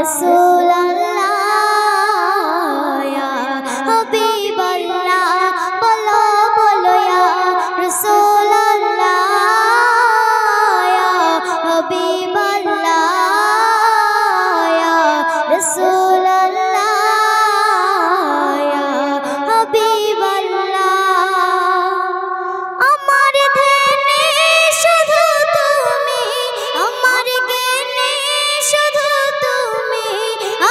रसूल अल्लाह या हबीब अल्लाह बोलो बोलो या रसूल अल्लाह या हबीब अल्लाह या रसूल अल्लाह या हबीब अल्लाह अमर ध्याने शुधु तुमी अमर ज्ञाने शुधु तुमी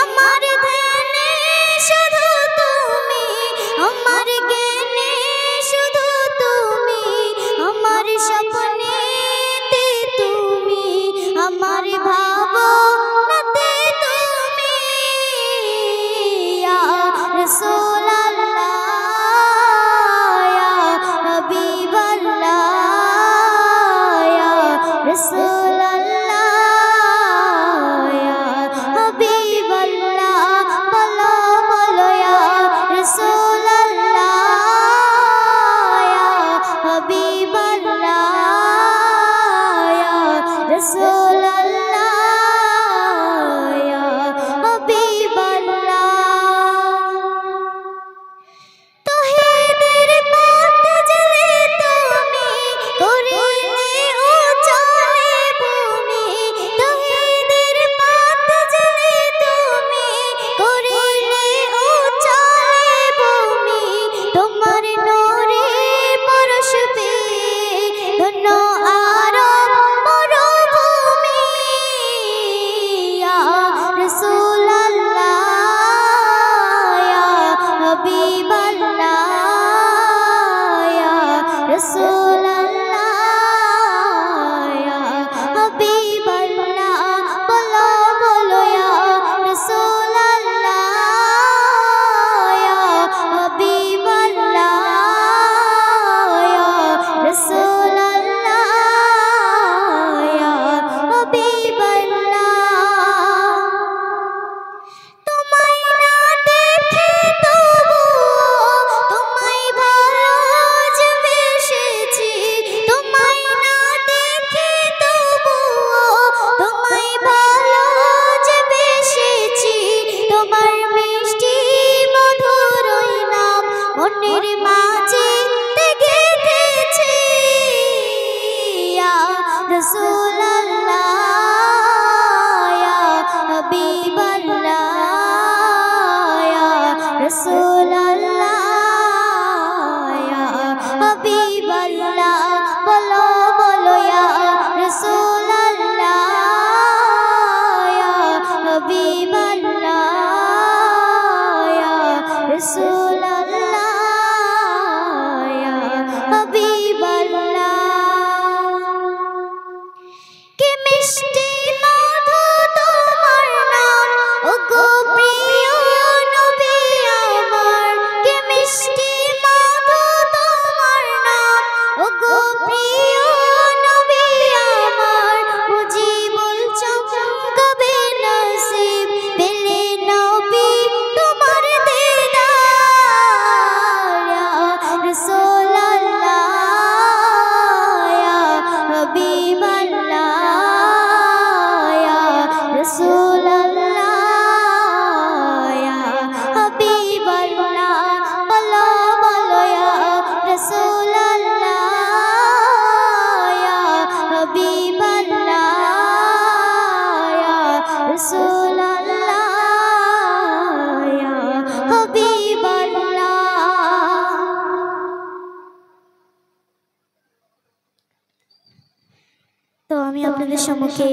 अमर ध्याने शुधु तुमी अमर ज्ञाने शुधु तुमी अमर सपने ते तुमी अमर भावनाते तुमी या रसूल अल्लाह या हबीब अल्लाह या रसूल अल्लाह या हबीब अल्लाह बोलो बोलो या रसूल अल्लाह या हबीब अल्लाह या रसूल अल्लाह या हबीब अल्लाह तौहीদের পথ চলে তুমি করিলে উচলে ভূমি তৌहीদের পথ চলে তুমি করিলে উচলে ভূমি তোমার নূরে পরশ পেয়ে ধন্য আরব মরুভূমি ইয়া রাসূল আল্লাহ ইয়া हबीब अल्लाह या रसूल अल्लाह या हबीब अल्लाह बोलो बोलो या रसूल अल्लाह या हबीब अल्लाह या रसूल अल्लाह या हबीब अल्लाह তোমায় না দেখে তবুও তোমায় ভালোবেসেছি তোমায় না দেখে তবুও তোমায় ভালোবেসেছি তোমার মিষ্টি মধুর ওই নাম মনের মাঝে গেঁথেছি ইয়া রাসূল আল্লাহ ইয়া হবিব আল্লাহ ইয়া রাসূল আল্লাহ ইয়া হবিব আল্লাহ বলো বলো ইয়া রাসূল আল্লাহ ইয়া হবিব আল্লাহ ইয়া রাসূল আল্লাহ ইয়া হবিব আল্লাহ কি মিষ্টি মধু তোমার নাম ওগো প্রিয় নবী আমার কি মিষ্টি মধু তোমার নাম ওগো প্রিয় নবী আমার মুজিবুল চমকাবে নসিব পেলে নবী তোমার দিদার ইয়া রাসূল আল্লাহ ইয়া হবিব আল্লাহ ইয়া রাসূল আল্লাহ ইয়া হবিব আল্লাহ বলো বলো ইয়া রাসূল আল্লাহ ইয়া হবিব আল্লাহ ইয়া রাসূল আল্লাহ ইয়া হবিব আল্লাহ তো আমি আপনাদের সম্মুখে